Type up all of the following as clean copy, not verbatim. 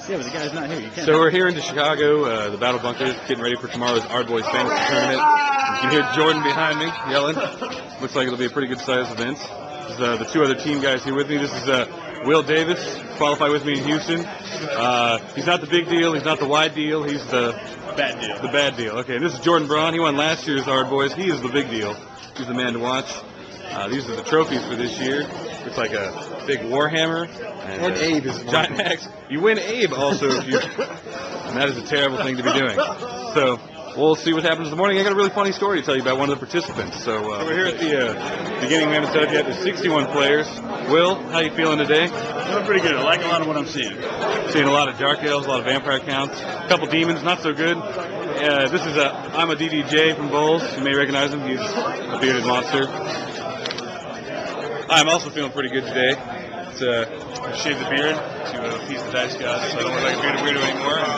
Yeah, but the guy's not here. You can't. So we're here in Chicago, the Battle Bunker, getting ready for tomorrow's ArdBoys Fantasy Tournament. You can hear Jordan behind me yelling. Looks like it'll be a pretty good sized event. This is the two other team guys here with me. This is Will Davis, qualified with me in Houston. He's not the big deal. He's not the wide deal. He's the bad deal. The bad deal. Okay, and this is Jordan Braun. He won last year's ArdBoys. He is the big deal. He's the man to watch. These are the trophies for this year. It's like a big Warhammer. And Abe is giant axe. You win Abe also if you... And that is a terrible thing to be doing. So we'll see what happens in the morning. I got a really funny story to tell you about one of the participants. So we're here at the beginning. We haven't set up yet. There's 61 players. Will, how you feeling today? Feeling pretty good. I like a lot of what I'm seeing. Seeing a lot of Dark Elves, a lot of Vampire counts, a couple Demons, not so good. This is I'm a DDJ from BoLS. You may recognize him. He's a bearded monster. I'm also feeling pretty good today. I shaved the beard to appease the dice gods, so I don't look like a bearded weirdo anymore. And,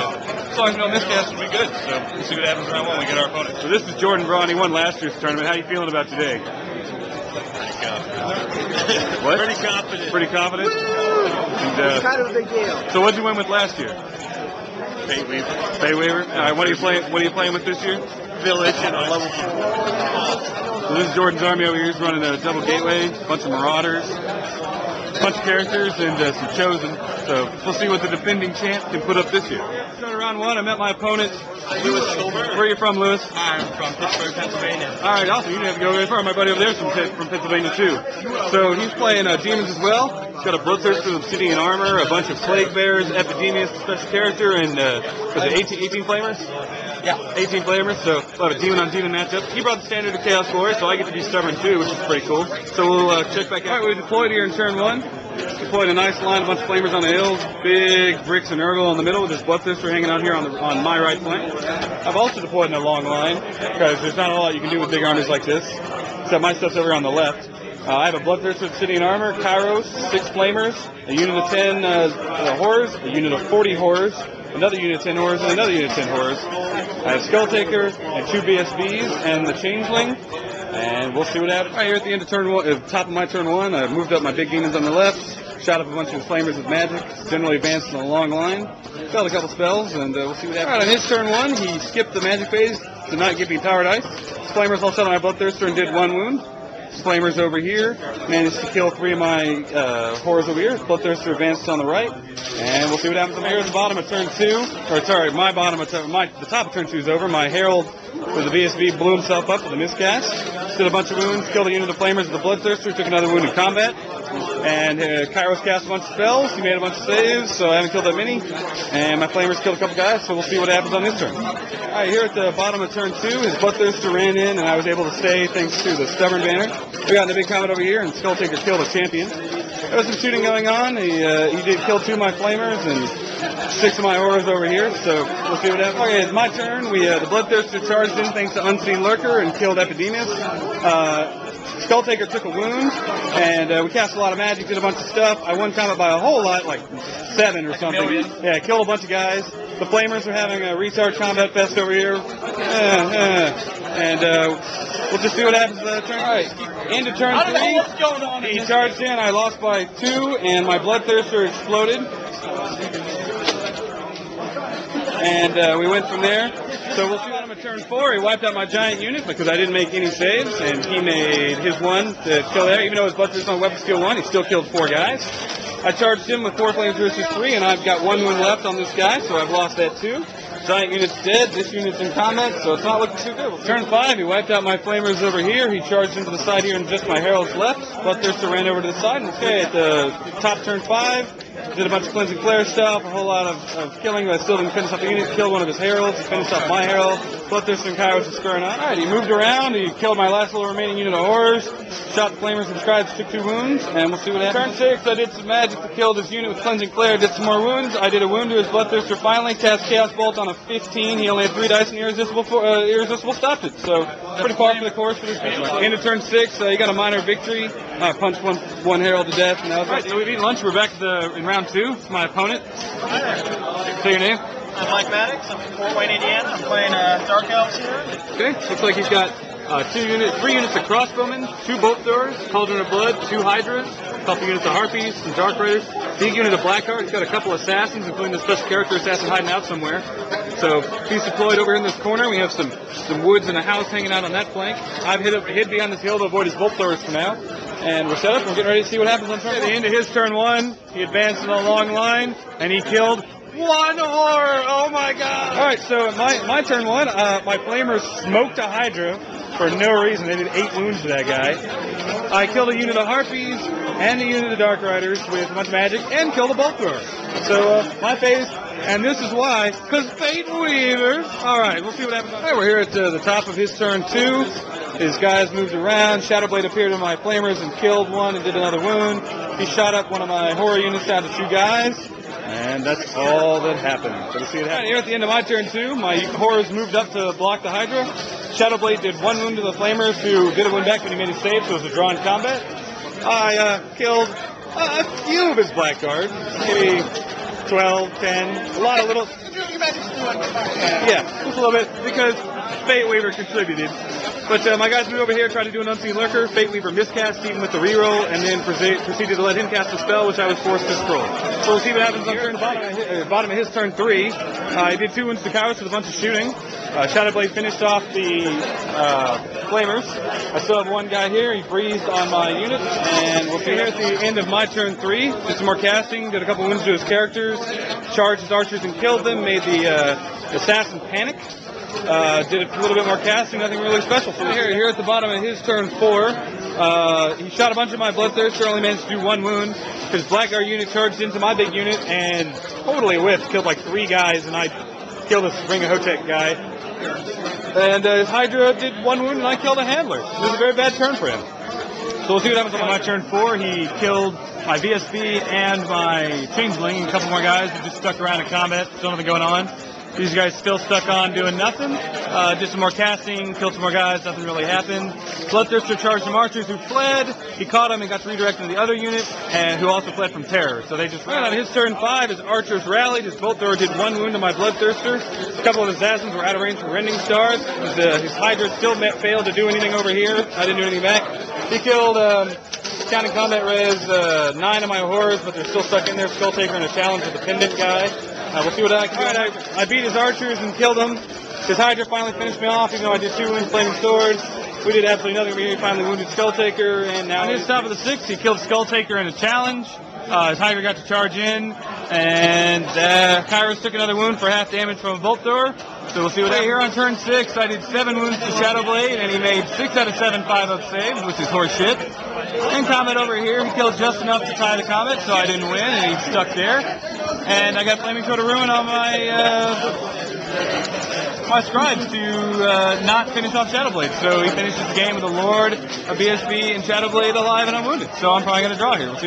as long as we don't miscast, it'll be good. So we'll see what happens round one. We get our opponent. So this is Jordan Braun. He won last year's tournament. How you feeling about today? Pretty confident. What? Pretty confident. Pretty confident? And, kind of a big deal. So what did you win with last year? Fate Weaver. Fate Weaver. All right. What are you playing? What are you playing with this year? Village and a level 4. So this is Jordan's army over here. He's running a double gateway, a bunch of marauders, a bunch of characters, and some chosen. So we'll see what the defending champ can put up this year. Started round one. I met my opponent, Lewis Silver. Where are you from, Lewis? I'm from Pittsburgh, Pennsylvania. All right, awesome. You didn't have to go very far. My buddy over there is from Pennsylvania too. So he's playing demons as well. He's got a Bloodthirster with obsidian armor, a bunch of plague bears, Epidemius, the special character, and was it 18 flamers? Yeah. 18 flamers, so we'll have a demon on demon matchup. He brought the standard of Chaos Glory, so I get to be stubborn too, which is pretty cool. So we'll check back out. All right, we deployed here in turn one. Deployed a nice line, a bunch of flamers on the hills, big bricks and Urgle in the middle with his Bloodthirster hanging out here on my right flank. I've also deployed in a long line, because there's not a lot you can do with big armies like this, except my stuff's over on the left. I have a Bloodthirster with obsidian armor, Kairos, 6 flamers, a unit of 10 horrors, a unit of 40 horrors, another unit of 10 horrors, and another unit of 10 horrors. I have Skull Taker and 2 BSBs and the Changeling, and we'll see what happens. Right here at the end of turn one, top of my turn one, I moved up my big demons on the left, shot up a bunch of flamers with magic, generally advanced in a long line, failed a couple spells, and we'll see what happens. All right, on his turn one, he skipped the magic phase to not give me powered ice. Flamers all set on my Bloodthirster and did 1 wound. Flamers over here managed to kill 3 of my horrors over here. Bloodthirster advanced on the right, and we'll see what happens. I'm here at the bottom of turn 2, or sorry, my bottom of the top of turn 2 is over. My Herald with the VSB blew himself up with a miscast, did a bunch of wounds, killed a unit of flamers with the Bloodthirster, took another wound in combat, and Kairos cast a bunch of spells. He made a bunch of saves, so I haven't killed that many, and my flamers killed a couple guys, so we'll see what happens on this turn. All right, here at the bottom of turn 2, his Bloodthirster ran in, and I was able to stay thanks to the Stubborn Banner. We got in a big combat over here, and Skull Taker killed a champion. There was some shooting going on. He did kill 2 of my flamers and 6 of my auras over here, so we'll see what happens. Okay, it's my turn. The Bloodthirster charged in thanks to Unseen Lurker and killed Epidemius. Skull Taker took a wound, and we cast a lot of magic, did a bunch of stuff. I won combat by a whole lot, like 7 or something. Yeah, killed a bunch of guys. The Flamers are having a retard combat fest over here. And we'll just see what happens turn. All right, into turn 3. He charged in. I lost by 2, and my Bloodthirster exploded. And we went from there. So we'll see what I'm at turn 4. He wiped out my giant unit because I didn't make any saves, and he made his 1 to kill there. Even though his Bloodthirster on weapon skill 1, he still killed 4 guys. I charged him with 4 flames versus 3, and I've got 1 wound left on this guy, so I've lost that too. Giant unit's dead, this unit's in combat, so it's not looking too good. Turn 5, he wiped out my flamers over here, he charged into the side here and just my heralds left. Bloodthirster ran over to the side, and okay, at the top turn 5, did a bunch of cleansing flare stuff, a whole lot of killing, but I still didn't finish off the unit, killed one of his heralds, finished off my herald. Bloodthirster and Kairos is squaring on. Alright, he moved around, he killed my last little remaining unit of horrors, shot the flamers and scribes, took 2 wounds, and we'll see what happens. Turn 6, I did some magic to kill this unit with cleansing flare, did some more wounds. I did a wound to his Bloodthirster finally, cast Chaos Bolt on a 15, he only had 3 dice and irresistible stopped it, so pretty far for the course for this game. Into turn 6, he got a minor victory, punched one herald to death, and that was right. So we've eaten lunch, we're back in round 2, it's my opponent. Say your name? I'm Mike Maddox. I'm from Fort Wayne, Indiana. I'm playing Dark Elves here. Okay, looks like he's got 3 units of crossbowmen, 2 bolt throwers, Cauldron of Blood, 2 hydras, a couple units of harpies, some dark raiders, big unit of blackguard. He's got a couple assassins, including the special character assassin hiding out somewhere. So he's deployed over here in this corner. We have some woods and a house hanging out on that flank. I've hid behind this hill to avoid his bolt throwers for now. And we're set up. We're getting ready to see what happens on turn 1. At the end of his turn 1, he advanced in a long line, and he killed 1 horror. Oh my god! All right, so my turn 1, my flamers smoked a hydra for no reason. They did 8 wounds to that guy. I killed a unit of harpies and a unit of dark riders with a bunch of magic, and killed a bolt thrower. So my phase, and this is why, because Fate Weaver. All right, we'll see what happens. All right, we're here at the top of his turn 2. His guys moved around. Shadowblade appeared in my flamers and killed 1 and did another wound. He shot up one of my horror units down to 2 guys. And that's all that happened. So we'll see what happens. Here at the end of my turn 2, my horrors moved up to block the Hydra. Shadowblade did 1 wound to the flamers, who did a wound back when he made his save, so it was a drawn combat. I killed a few of his blackguards, maybe 12, 10, a lot of little... Yeah, just a little bit, because Fate Weaver contributed. But my guys moved over here, tried to do an Unseen Lurker. Fate Weaver miscast even with the reroll, and then proceeded to let him cast a spell, which I was forced to scroll. So we'll see what happens on turn bottom of his turn 3. He did 2 wounds to cowards with a bunch of shooting. Shadowblade finished off the flamers. I still have 1 guy here. He breezed on my unit, and we'll see here at the end of my turn 3. Did some more casting, did a couple wounds to his characters, charged his archers and killed them, made the assassin panic. Did a little bit more casting, nothing really special. So here at the bottom of his turn 4, he shot a bunch of my Bloodthirster, only managed to do 1 wound. His Blackguard unit charged into my big unit and totally whiffed, killed like 3 guys, and I killed this Ring of Hotep guy. And his Hydra did 1 wound, and I killed a Handler. It was a very bad turn for him. So we'll see what happens on my turn 4. He killed my VSB and my Changeling, and a couple more guys who just stuck around in combat, still nothing going on. These guys still stuck on doing nothing. Did some more casting, killed some more guys, nothing really happened. Bloodthirster charged some archers who fled. He caught him and got redirected to the other unit, and who also fled from terror. So they just ran. On his turn 5, his archers rallied. His bolt thrower did 1 wound to my Bloodthirster. A couple of his assassins were out of range for Rending Stars. His Hydra still failed to do anything over here. I didn't do anything back. He killed, counting combat res, 9 of my horrors, but they're still stuck in there. Skulltaker and a challenge with the pendant guy. We'll see what I can do. I beat his archers and killed him. His Hydra finally finished me off, even though I did 2 wounds, flaming swords. We did absolutely nothing. He finally wounded Skulltaker, and now on his top of the 6, he killed Skulltaker in a challenge. His Hydra got to charge in, and Kairos took another wound for half damage from a bolt thrower. So we'll see what happens. Here on turn 6, I did 7 wounds to Shadowblade, and he made 6 out of 7 5-up saves, which is horseshit. In combat over here, he killed just enough to tie the combat, so I didn't win, and he stuck there. And I got Flaming Sword of Ruin on my scribes to not finish off Shadowblade. So he finishes the game with a Lord, a BSB, and Shadowblade alive and unwounded. So I'm probably going to draw here. We'll see what